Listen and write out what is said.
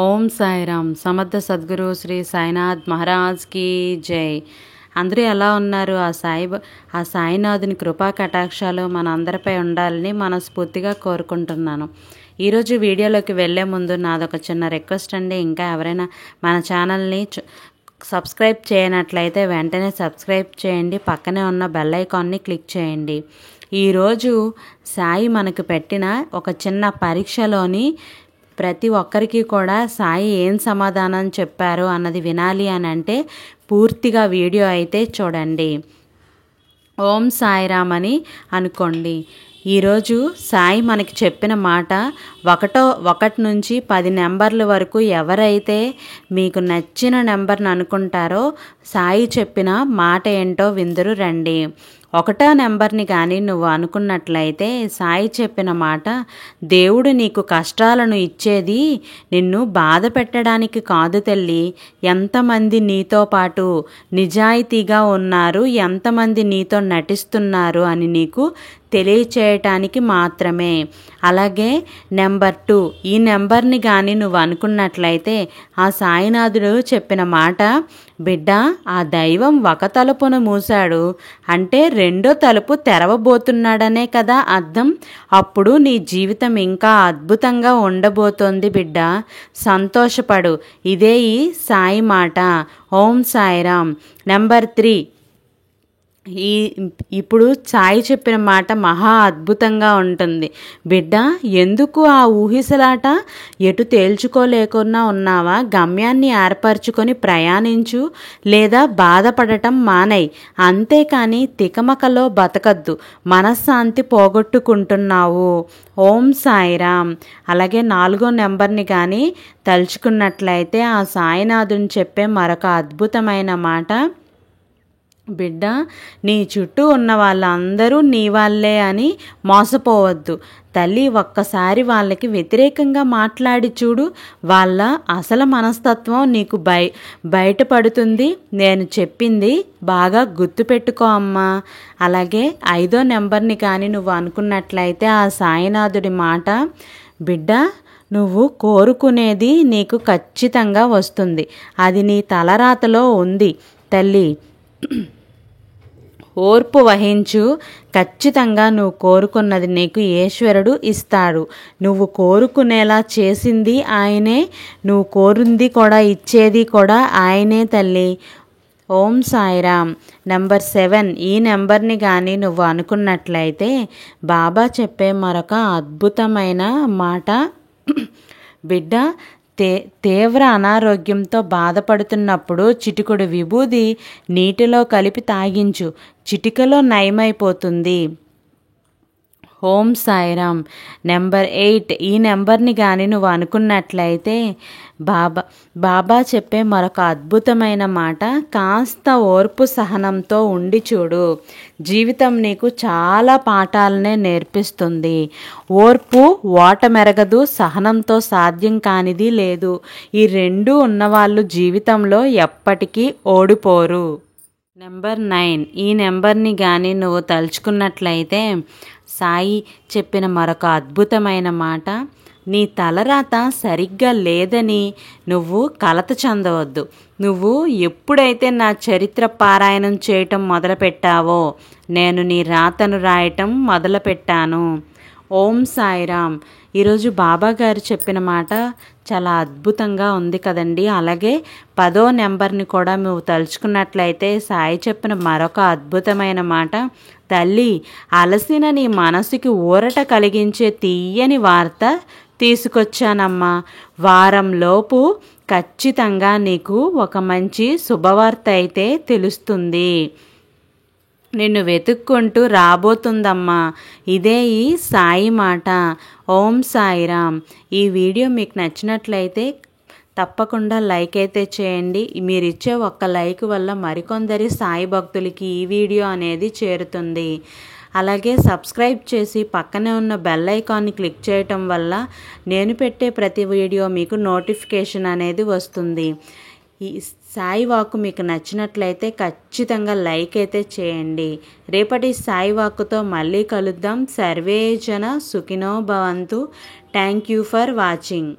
ఓం సాయిరామ్. సమర్థ సద్గురు శ్రీ సాయినాథ్ మహారాజ్కి జై. అందరూ ఎలా ఉన్నారు? ఆ సాయినాథుని కృపా కటాక్షాలు మన అందరిపై ఉండాలని మనస్ఫూర్తిగా కోరుకుంటున్నాను. ఈరోజు వీడియోలోకి వెళ్ళే ముందు నాదొక చిన్న రిక్వెస్ట్ అండి. ఇంకా ఎవరైనా మన ఛానల్ని సబ్స్క్రైబ్ చేయనట్లయితే వెంటనే సబ్స్క్రైబ్ చేయండి. పక్కనే ఉన్న బెల్ ఐకాన్ని క్లిక్ చేయండి. ఈరోజు సాయి మనకు పెట్టిన ఒక చిన్న పరీక్షలోని ప్రతి ఒక్కరికి కూడా సాయి ఏం సమాధానం చెప్పారు అన్నది వినాలి అని అంటే పూర్తిగా వీడియో అయితే చూడండి. ఓం సాయిరామ్ అని అనుకోండి. ఈరోజు సాయి మనకి చెప్పిన మాట 1 నుంచి 10 నెంబర్ల వరకు ఎవరైతే మీకు నచ్చిన నెంబర్ని అనుకుంటారో సాయి చెప్పిన మాట ఏంటో విందురు రండి. 1వ నెంబర్ని కానీ నువ్వు అనుకున్నట్లయితే సాయి చెప్పిన మాట, దేవుడు నీకు కష్టాలను ఇచ్చేది నిన్ను బాధ పెట్టడానికి కాదు తల్లి. ఎంతమంది నీతో పాటు నిజాయితీగా ఉన్నారు, ఎంతమంది నీతో నటిస్తున్నారు అని నీకు తెలియచేయటానికి మాత్రమే. అలాగే నెంబర్ 2, ఈ నెంబర్ని కానీ నువ్వు అనుకున్నట్లయితే ఆ సాయినాథుడు చెప్పిన మాట, బిడ్డ ఆ దైవం ఒక తలుపును మూశాడు అంటే 2వ తలుపు తెరవబోతున్నాడనే కదా అర్థం. అప్పుడు నీ జీవితం ఇంకా అద్భుతంగా ఉండబోతోంది బిడ్డ, సంతోషపడు. ఇదే ఈ సాయి మాట. ఓం సాయిరామ్. నెంబర్ 3, ఇప్పుడు సాయి చెప్పిన మాట మహా అద్భుతంగా ఉంటుంది. బిడ్డ ఎందుకు ఆ ఊహిసలాట? ఎటు తేల్చుకోలేకున్నా ఉన్నావా? గమ్యాన్ని ఏర్పరచుకొని ప్రయాణించు, లేదా బాధపడటం మానేయ్. అంతేకాని తికమకలో బతకద్దు. మనశ్శాంతి పోగొట్టుకుంటున్నావు. ఓం సాయిరామ్. అలాగే 4వ నెంబర్ని కానీ తలుచుకున్నట్లయితే ఆ సాయినాథుని చెప్పే మరొక అద్భుతమైన మాట, బిడ్డ నీ చుట్టూ ఉన్న వాళ్ళందరూ నీ వాళ్ళే అని మోసపోవద్దు తల్లి. ఒక్కసారి వాళ్ళకి వ్యతిరేకంగా మాట్లాడి చూడు, వాళ్ళ అసలు మనస్తత్వం నీకు బయటపడుతుంది. నేను చెప్పింది బాగా గుర్తుపెట్టుకో అమ్మా. అలాగే 5వ నెంబర్ని కానీ నువ్వు అనుకున్నట్లయితే ఆ సాయినాథుడి మాట, బిడ్డ నువ్వు కోరుకునేది నీకు ఖచ్చితంగా వస్తుంది. అది నీ తలరాతలో ఉంది తల్లి. ఓర్పు వహించు. ఖచ్చితంగా నువ్వు కోరుకున్నది నీకు ఈశ్వరుడు ఇస్తాడు. నువ్వు కోరుకునేలా చేసింది ఆయనే, నువ్వు కోరింది కూడా ఇచ్చేది కూడా ఆయనే తల్లి. ఓం సాయిరామ్. నెంబర్ 7, ఈ నెంబర్ని కానీ నువ్వు అనుకున్నట్లయితే బాబా చెప్పే మరొక అద్భుతమైన మాట, బిడ్డ తీవ్ర అనారోగ్యంతో బాధపడుతున్నప్పుడు చిటికెడు విభూది నీటిలో కలిపి తాగించు, చిటికలో నయమైపోతుంది. ఓం సాయిరామ్. నెంబర్ 8, ఈ నెంబర్ని కానీ నువ్వు అనుకున్నట్లయితే బాబా చెప్పే మరొక అద్భుతమైన మాట, కాస్త ఓర్పు సహనంతో ఉండి చూడు. జీవితం నీకు చాలా పాఠాలనే నేర్పిస్తుంది. ఓర్పు ఓటమెరగదు, సహనంతో సాధ్యం కానిది లేదు. ఈ 2 ఉన్నవాళ్ళు జీవితంలో ఎప్పటికీ ఓడిపోరు. నెంబర్ 9, ఈ నెంబర్ని కానీ నువ్వు తలుచుకున్నట్లయితే సాయి చెప్పిన మరొక అద్భుతమైన మాట, నీ తలరాత సరిగ్గా లేదని నువ్వు కలత చెందవద్దు. నువ్వు ఎప్పుడైతే నా చరిత్ర పారాయణం చేయటం మొదలుపెట్టావో నేను నీ రాతను రాయటం మొదలుపెట్టాను. ఓం సాయిరామ్. ఈరోజు బాబా గారు చెప్పిన మాట చాలా అద్భుతంగా ఉంది కదండి. అలాగే 10వ నెంబర్ని కూడా నువ్వు తలుచుకున్నట్లయితే సాయి చెప్పిన మరొక అద్భుతమైన మాట, తల్లి అలసిన నీ మనసుకి ఊరట కలిగించే తీయని వార్త తీసుకొచ్చానమ్మా. వారంలోపు ఖచ్చితంగా నీకు ఒక మంచి శుభవార్త అయితే తెలుస్తుంది. నిన్ను వెతుక్కుంటూ రాబోతుందమ్మా. ఇదే ఈ సాయి మాట. ఓం సాయిరామ్. ఈ వీడియో మీకు నచ్చినట్లయితే తప్పకుండా లైక్ అయితే చేయండి. మీరు ఇచ్చే ఒక్క లైక్ వల్ల మరికొందరి సాయి భక్తులకి ఈ వీడియో అనేది చేరుతుంది. అలాగే సబ్స్క్రైబ్ చేసి పక్కనే ఉన్న బెల్ ఐకాన్ని క్లిక్ చేయటం వల్ల నేను పెట్టే ప్రతి వీడియో మీకు నోటిఫికేషన్ అనేది వస్తుంది. ఈ సాయి వాక్ మీకు నచ్చినట్లయితే ఖచ్చితంగా లైక్ అయితే చేయండి. రేపటి సాయి వాక్తో మళ్ళీ కలుద్దాం. సర్వే జన సుఖినో భవంతు. Thank you for watching.